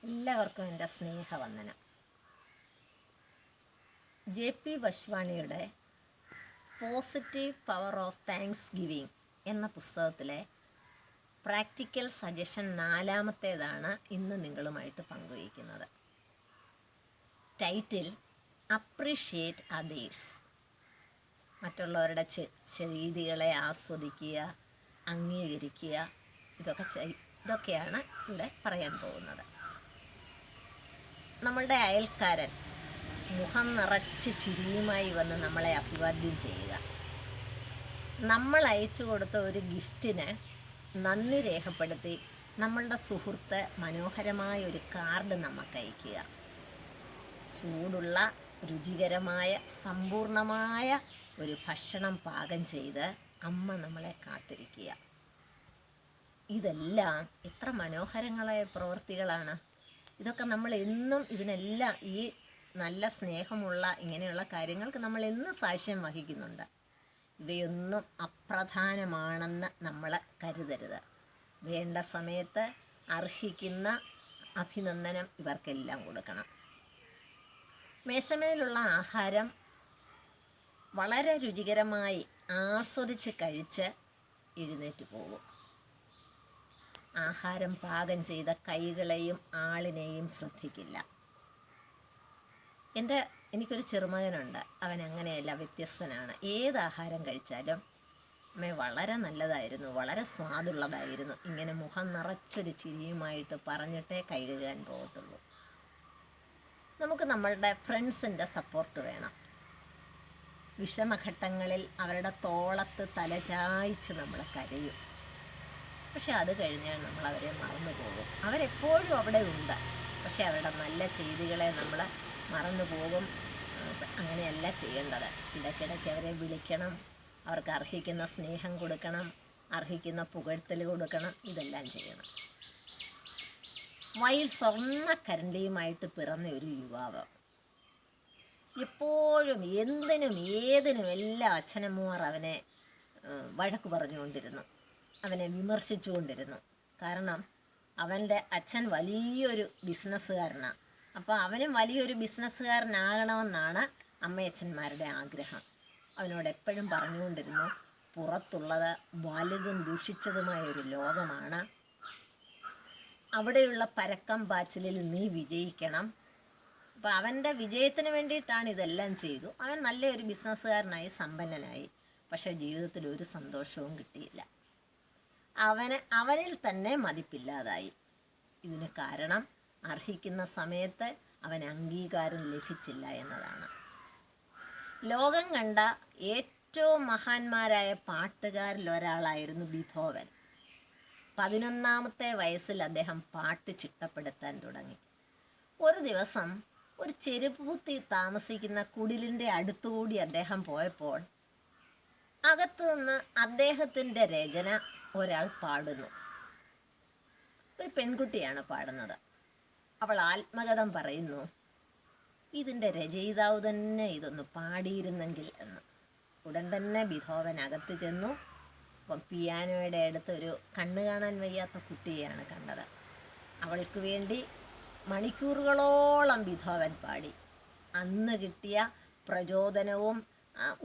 എല്ലാവർക്കും എൻ്റെ സ്നേഹവന്ദനം. JP വശ്വാണിയുടെ positive power of thanksgiving എന്ന പുസ്തകത്തിലെ പ്രാക്ടിക്കൽ സജഷൻ 4-ാമത്തേതാണ് ഇന്ന് നിങ്ങളുമായിട്ട് പങ്കുവയ്ക്കുന്നത്. Title appreciate others. മറ്റുള്ളവരുടെ രീതികളെ ആസ്വദിക്കുക, അംഗീകരിക്കുക, ഇതൊക്കെയാണ് ഇവിടെ പറയാൻ പോകുന്നത്. നമ്മളുടെ അയൽക്കാരൻ മുഖം നിറച്ച് ചിരിയുമായി വന്ന് നമ്മളെ അഭിവാദ്യം ചെയ്യുക. നമ്മൾ അയച്ചു കൊടുത്ത ഒരു ഗിഫ്റ്റിന് നന്ദി രേഖപ്പെടുത്തി നമ്മളുടെ സുഹൃത്ത് മനോഹരമായ ഒരു കാർഡ് നമുക്ക് അയക്കുക. ചൂടുള്ള രുചികരമായ സമ്പൂർണമായ ഒരു ഭക്ഷണം പാകം ചെയ്ത് അമ്മ നമ്മളെ കാത്തിരിക്കുക. ഇതെല്ലാം എത്ര മനോഹരങ്ങളായ പ്രവൃത്തികളാണ്. ഇതൊക്കെ നമ്മൾ എന്നും ഇതിനെല്ലാം ഈ നല്ല സ്നേഹമുള്ള ഇങ്ങനെയുള്ള കാര്യങ്ങൾക്ക് നമ്മൾ എന്നും സാക്ഷ്യം വഹിക്കുന്നുണ്ട്. ഇവയൊന്നും അപ്രധാനമാണെന്ന് നമ്മൾ കരുതരുത്. വേണ്ട സമയത്ത് അർഹിക്കുന്ന അഭിനന്ദനം ഇവർക്കെല്ലാം കൊടുക്കണം. മേശമേലുള്ള ആഹാരം വളരെ രുചികരമായി ആസ്വദിച്ച് കഴിച്ച് എഴുന്നേറ്റ് പോകും. ആഹാരം പാകം ചെയ്ത കൈകളെയും ആളിനെയും ശ്രദ്ധിക്കില്ല. എനിക്കൊരു ചെറുമകനുണ്ട്. അവൻ അങ്ങനെയല്ല, വ്യത്യസ്തനാണ്. ഏത് ആഹാരം കഴിച്ചാലും അമ്മേ വളരെ നല്ലതായിരുന്നു, വളരെ സ്വാദുള്ളതായിരുന്നു, ഇങ്ങനെ മുഖം നിറച്ചൊരു ചിരിയുമായിട്ട് പറഞ്ഞിട്ടേ കൈ കഴുകാൻ പോകത്തുള്ളൂ. നമുക്ക് നമ്മളുടെ ഫ്രണ്ട്സിൻ്റെ സപ്പോർട്ട് വേണം. വിഷമഘട്ടങ്ങളിൽ അവരുടെ തോളത്ത് തലചായ്ച്ച് നമ്മൾ കരയും. പക്ഷെ അത് കഴിഞ്ഞാൽ നമ്മൾ അവരെ മറന്നു പോകും. അവരെപ്പോഴും അവിടെ ഉണ്ട്, പക്ഷെ അവരുടെ നല്ല ചെയ്തികളെ നമ്മൾ മറന്നു പോകും. അങ്ങനെയല്ല ചെയ്യേണ്ടത്. ഇടയ്ക്കിടയ്ക്ക് അവരെ വിളിക്കണം, അവർക്ക് അർഹിക്കുന്ന സ്നേഹം കൊടുക്കണം, അർഹിക്കുന്ന പുകഴ്ത്തൽ കൊടുക്കണം, ഇതെല്ലാം ചെയ്യണം. വയിൽ സ്വർണ്ണക്കരണ്ടിയുമായിട്ട് പിറന്ന ഒരു യുവാവ് എപ്പോഴും എന്തിനും ഏതിനും എല്ലാ അച്ഛനമ്മമാർ അവനെ വഴക്ക് പറഞ്ഞുകൊണ്ടിരുന്നു, അവനെ വിമർശിച്ചുകൊണ്ടിരുന്നു. കാരണം അവൻ്റെ അച്ഛൻ വലിയൊരു ബിസിനസ്സുകാരനാണ്. അപ്പോൾ അവനും വലിയൊരു ബിസിനസ്സുകാരനാകണമെന്നാണ് അമ്മയച്ഛന്മാരുടെ ആഗ്രഹം. അവനോട് എപ്പോഴും പറഞ്ഞുകൊണ്ടിരുന്നു, പുറത്തുള്ളത് വലുതും ദൂഷിച്ചതുമായ ഒരു ലോകമാണ്, അവിടെയുള്ള പരക്കം പാച്ചിലിൽ നീ വിജയിക്കണം. അപ്പോൾ അവൻ്റെ വിജയത്തിന് വേണ്ടിയിട്ടാണ് ഇതെല്ലാം ചെയ്തു. അവൻ നല്ലൊരു ബിസിനസ്സുകാരനായി, സമ്പന്നനായി. പക്ഷേ ജീവിതത്തിൽ ഒരു സന്തോഷവും കിട്ടിയില്ല. അവനിൽ തന്നെ മതിപ്പില്ലാതായി. ഇതിന് കാരണം അർഹിക്കുന്ന സമയത്ത് അവൻ അംഗീകാരം ലഭിച്ചില്ല എന്നതാണ്. ലോകം കണ്ട ഏറ്റവും മഹാന്മാരായ പാട്ടുകാരിൽ ഒരാളായിരുന്നു ബീഥോവൻ. 11-ാമത്തെ വയസ്സിൽ അദ്ദേഹം പാട്ട് ചിട്ടപ്പെടുത്താൻ തുടങ്ങി. ഒരു ദിവസം ഒരു ചെരുപ്പുകുത്തി താമസിക്കുന്ന കുടിലിൻ്റെ അടുത്തുകൂടി അദ്ദേഹം പോയപ്പോൾ അകത്തുനിന്ന് അദ്ദേഹത്തിൻ്റെ രചന ഒരാൾ പാടുന്നു. ഒരു പെൺകുട്ടിയാണ് പാടുന്നത്. അവൾ ആത്മകഥം പറയുന്നു, ഇതിൻ്റെ രചയിതാവ് തന്നെ ഇതൊന്ന് പാടിയിരുന്നെങ്കിൽ എന്ന്. ഉടൻ തന്നെ ബീഥോവൻ അകത്ത് ചെന്നു. അപ്പം പിയാനോയുടെ അടുത്തൊരു കണ്ണ് കാണാൻ വയ്യാത്ത കുട്ടിയെയാണ് കണ്ടത്. അവൾക്ക് വേണ്ടി മണിക്കൂറുകളോളം ബീഥോവൻ പാടി. അന്ന് കിട്ടിയ പ്രചോദനവും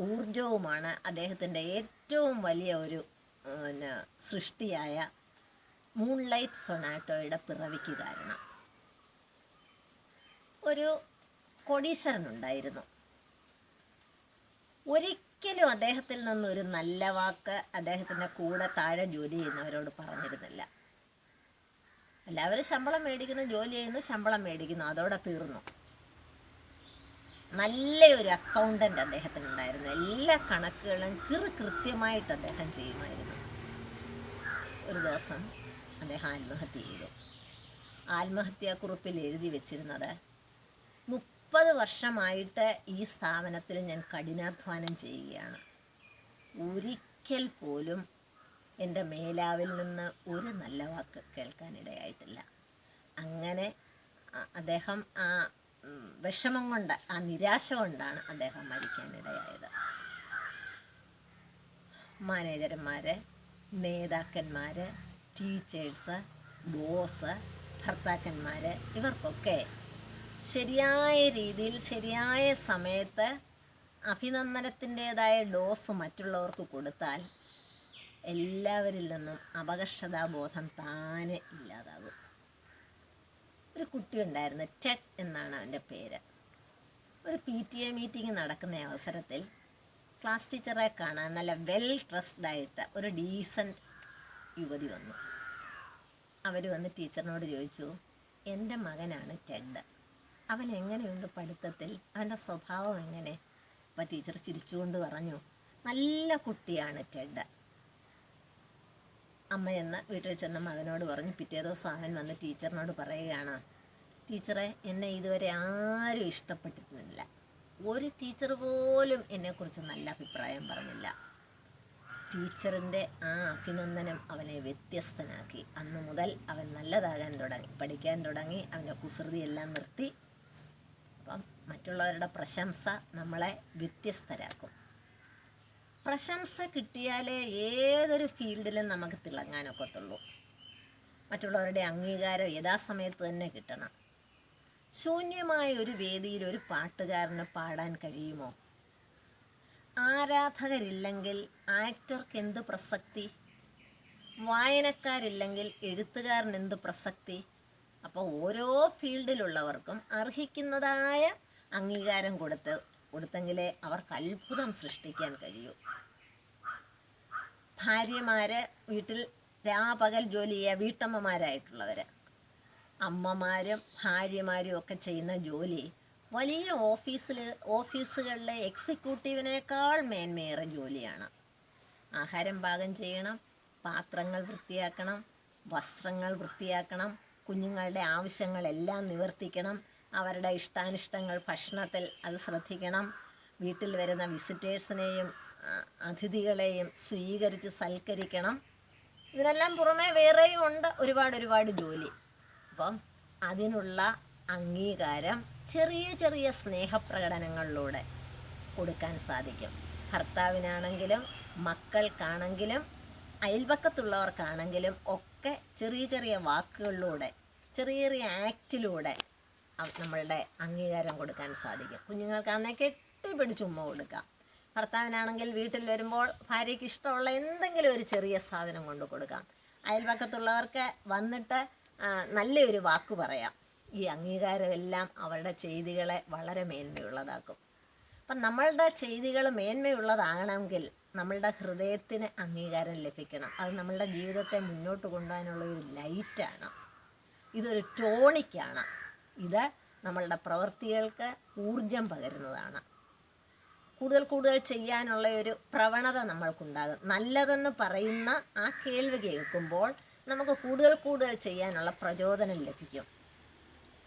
ഊർജവുമാണ് അദ്ദേഹത്തിൻ്റെ ഏറ്റവും വലിയ ഒരു സൃഷ്ടിയായ മൂൺലൈറ്റ് സൊനാറ്റോയുടെ പിറവിക്ക് കാരണം. ഒരു കോടീശ്വരനുണ്ടായിരുന്നു. ഒരിക്കലും അദ്ദേഹത്തിൽ നിന്നൊരു നല്ല വാക്ക് അദ്ദേഹത്തിൻ്റെ കൂടെ താഴെ ജോലി ചെയ്യുന്നവരോട് പറഞ്ഞിരുന്നില്ല. എല്ലാവരും ശമ്പളം മേടിക്കുന്നു, ജോലി ചെയ്യുന്നു, ശമ്പളം മേടിക്കുന്നു, അതോടെ തീർന്നു. നല്ലൊരു അക്കൗണ്ടൻ്റ് അദ്ദേഹത്തിനുണ്ടായിരുന്നു. എല്ലാ കണക്കുകളും കൃത്യമായിട്ട് അദ്ദേഹം ചെയ്യുമായിരുന്നു. ഒരു ദിവസം അദ്ദേഹം ആത്മഹത്യ ചെയ്തു. ആത്മഹത്യാക്കുറിപ്പിൽ എഴുതി വെച്ചിരുന്നത്, 30 വർഷമായിട്ട് ഈ സ്ഥാപനത്തിൽ ഞാൻ കഠിനാധ്വാനം ചെയ്യുകയാണ്, ഒരിക്കൽ പോലും എൻ്റെ മേലാവിൽ നിന്ന് ഒരു നല്ല വാക്ക് കേൾക്കാനിടയായിട്ടില്ല. അങ്ങനെ അദ്ദേഹം ആ വിഷമം കൊണ്ട്, ആ നിരാശ കൊണ്ടാണ് അദ്ദേഹം മരിക്കാനിടയായത്. മാനേജർമാർ, നേതാക്കന്മാർ, ടീച്ചേഴ്സ്, ബോസ് ഭർത്താക്കന്മാർ, ഇവർക്കൊക്കെ ശരിയായ രീതിയിൽ ശരിയായ സമയത്ത് അഭിനന്ദനത്തിൻ്റേതായ ഡോസ് മറ്റുള്ളവർക്ക് കൊടുത്താൽ എല്ലാവരിൽ നിന്നും അപകർഷതാബോധം താനെ ഇല്ലാതാകും. ഒരു കുട്ടി ഉണ്ടായിരുന്നു, ടെഡ് എന്നാണ് അവൻ്റെ പേര്. ഒരു PTA മീറ്റിംഗ് നടക്കുന്ന അവസരത്തിൽ ക്ലാസ് ടീച്ചറെ കാണാൻ നല്ല വെൽ ഡ്രസ്ഡായിട്ട് ഒരു ഡീസൻറ്റ് യുവതി വന്നു. അവർ വന്ന് ടീച്ചറിനോട് ചോദിച്ചു, എൻ്റെ മകനാണ് ടെഡ്, അവൻ എങ്ങനെയുണ്ട് പഠിത്തത്തിൽ, അവൻ്റെ സ്വഭാവം എങ്ങനെ? അപ്പോൾ ടീച്ചർ ചിരിച്ചുകൊണ്ട് പറഞ്ഞു, നല്ല കുട്ടിയാണ് ടെഡ്. അമ്മ എന്ന് വീട്ടിൽ ചെന്ന മകനോട് പറഞ്ഞു. പിറ്റേ ദിവസം അവൻ വന്ന് ടീച്ചറിനോട് പറയുകയാണ്, ടീച്ചറെ, എന്നെ ഇതുവരെ ആരും ഇഷ്ടപ്പെട്ടിരുന്നില്ല, ഒരു ടീച്ചർ പോലും എന്നെക്കുറിച്ച് നല്ല അഭിപ്രായം പറഞ്ഞില്ല. ടീച്ചറിൻ്റെ ആ അഭിനന്ദനം അവനെ വ്യത്യസ്തനാക്കി. അന്ന് മുതൽ അവൻ നല്ലതാകാൻ തുടങ്ങി, പഠിക്കാൻ തുടങ്ങി, അവൻ്റെ കുസൃതിയെല്ലാം നിർത്തി. അപ്പം മറ്റുള്ളവരുടെ പ്രശംസ നമ്മളെ വ്യത്യസ്തരാക്കും. പ്രശംസ കിട്ടിയാലേ ഏതൊരു ഫീൽഡിലും നമുക്ക് തിളങ്ങാനൊക്കത്തുള്ളൂ. മറ്റുള്ളവരുടെ അംഗീകാരം യഥാസമയത്ത് തന്നെ കിട്ടണം. ശൂന്യമായ ഒരു വേദിയിൽ ഒരു പാട്ടുകാരന് പാടാൻ കഴിയുമോ? ആരാധകരില്ലെങ്കിൽ ആക്ടർക്ക് എന്ത് പ്രസക്തി? വായനക്കാരില്ലെങ്കിൽ എഴുത്തുകാരന് എന്ത് പ്രസക്തി? അപ്പോൾ ഓരോ ഫീൽഡിലുള്ളവർക്കും അർഹിക്കുന്നതായ അംഗീകാരം കൊടുത്തെങ്കിലേ അവർക്ക് അത്ഭുതം സൃഷ്ടിക്കാൻ കഴിയൂ. ഭാര്യമാർ വീട്ടിൽ രാപകൽ ജോലി ചെയ്യുക, വീട്ടമ്മമാരായിട്ടുള്ളവർ, അമ്മമാരും ഭാര്യമാരും ഒക്കെ ചെയ്യുന്ന ജോലി വലിയ ഓഫീസുകളിലെ എക്സിക്യൂട്ടീവിനേക്കാൾ മേന്മയേറെ ജോലിയാണ്. ആഹാരം പാകം ചെയ്യണം, പാത്രങ്ങൾ വൃത്തിയാക്കണം, വസ്ത്രങ്ങൾ വൃത്തിയാക്കണം, കുഞ്ഞുങ്ങളുടെ ആവശ്യങ്ങളെല്ലാം നിവർത്തിക്കണം, അവരുടെ ഇഷ്ടാനിഷ്ടങ്ങൾ ഭക്ഷണത്തിൽ അത് ശ്രദ്ധിക്കണം, വീട്ടിൽ വരുന്ന വിസിറ്റേഴ്സിനെയും അതിഥികളെയും സ്വീകരിച്ച് സൽക്കരിക്കണം. ഇതിനെല്ലാം പുറമെ വേറെയും ഉണ്ട് ഒരുപാട് ജോലി. അപ്പം അതിനുള്ള അംഗീകാരം ചെറിയ ചെറിയ സ്നേഹപ്രകടനങ്ങളിലൂടെ കൊടുക്കാൻ സാധിക്കും. ഭർത്താവിനാണെങ്കിലും മക്കൾക്കാണെങ്കിലും അയൽപക്കത്തുള്ളവർക്കാണെങ്കിലും ഒക്കെ ചെറിയ ചെറിയ വാക്കുകളിലൂടെ, ചെറിയ ചെറിയ ആക്റ്റിലൂടെ നമ്മളുടെ അംഗീകാരം കൊടുക്കാൻ സാധിക്കും. കുഞ്ഞുങ്ങൾക്കാണെങ്കിൽ കെട്ടിപ്പിടിച്ച് ഉമ്മ കൊടുക്കാം. ഭർത്താവിനാണെങ്കിൽ വീട്ടിൽ വരുമ്പോൾ ഭാര്യയ്ക്ക് ഇഷ്ടമുള്ള എന്തെങ്കിലും ഒരു ചെറിയ സാധനം കൊണ്ട് കൊടുക്കാം. അയൽപക്കത്തുള്ളവർക്ക് വന്നിട്ട് നല്ലൊരു വാക്ക് പറയാം. ഈ അംഗീകാരമെല്ലാം അവരുടെ ചെയ്തികളെ വളരെ മേന്മയുള്ളതാക്കും. അപ്പം നമ്മളുടെ ചെയ്തികൾ മേന്മയുള്ളതാകണമെങ്കിൽ നമ്മളുടെ ഹൃദയത്തിന് അംഗീകാരം ലഭിക്കണം. അത് നമ്മളുടെ ജീവിതത്തെ മുന്നോട്ട് കൊണ്ടുപോകാനുള്ളൊരു ലൈറ്റാണ്, ഇതൊരു ടോണിക്കാണ്, ഇത് നമ്മളുടെ പ്രവൃത്തികൾക്ക് ഊർജം പകരുന്നതാണ്. കൂടുതൽ ചെയ്യാനുള്ള ഒരു പ്രവണത നമ്മൾക്കുണ്ടാകും. നല്ലതെന്ന് പറയുന്ന ആ കേൾവി കേൾക്കുമ്പോൾ നമുക്ക് കൂടുതൽ ചെയ്യാനുള്ള പ്രചോദനം ലഭിക്കും.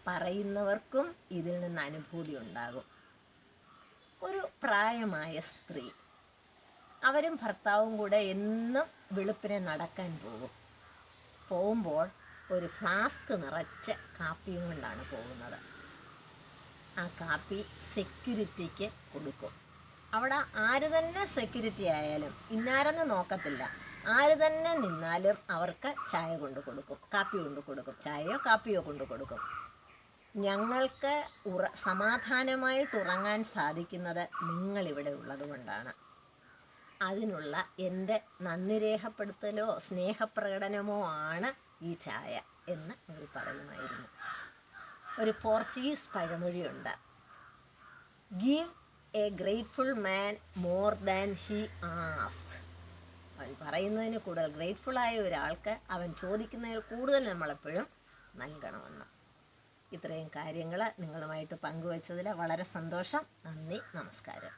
പറയുന്നവർക്കും ഇതിൽ നിന്ന് അനുഭൂതി ഉണ്ടാകും. ഒരു പ്രായമായ സ്ത്രീ, അവരും ഭർത്താവും കൂടെ എന്നും വെളുപ്പിനെ നടക്കാൻ പോകുമ്പോൾ ഒരു ഫ്ലാസ്ക് നിറച്ച് കാപ്പിയും കൊണ്ടാണ് പോകുന്നത്. ആ കാപ്പി സെക്യൂരിറ്റിക്ക് കൊടുക്കും. അവിടെ ആര് തന്നെ സെക്യൂരിറ്റി ആയാലും ഇന്നാരെന്ന് നോക്കത്തില്ല, ആര് തന്നെ നിന്നാലും അവർക്ക് ചായ കൊണ്ട് കൊടുക്കും, കാപ്പി കൊണ്ട് കൊടുക്കും, ചായയോ കാപ്പിയോ കൊണ്ട് കൊടുക്കും. ഞങ്ങൾക്ക് സമാധാനമായിട്ട് ഉറങ്ങാൻ സാധിക്കുന്നത് നിങ്ങളിവിടെ ഉള്ളത് കൊണ്ടാണ്. അതിനുള്ള എൻ്റെ നന്ദി രേഖപ്പെടുത്തലോ സ്നേഹപ്രകടനമോ ആണ് ഈ ചായ എന്ന് അവർ പറയുമായിരുന്നു. ഒരു പോർച്ചുഗീസ് പഴമൊഴിയുണ്ട്, give a grateful man more than he asked. അവൻ പറയുന്നതിന് കൂടുതൽ ഗ്രേറ്റ്ഫുള്ളായ ഒരാൾക്ക് അവൻ ചോദിക്കുന്നതിൽ കൂടുതൽ നമ്മളെപ്പോഴും നൽകണമെന്ന്. ഇത്രയും കാര്യങ്ങൾ നിങ്ങളുമായിട്ട് പങ്കുവച്ചതിൽ വളരെ സന്തോഷം. നന്ദി, നമസ്കാരം.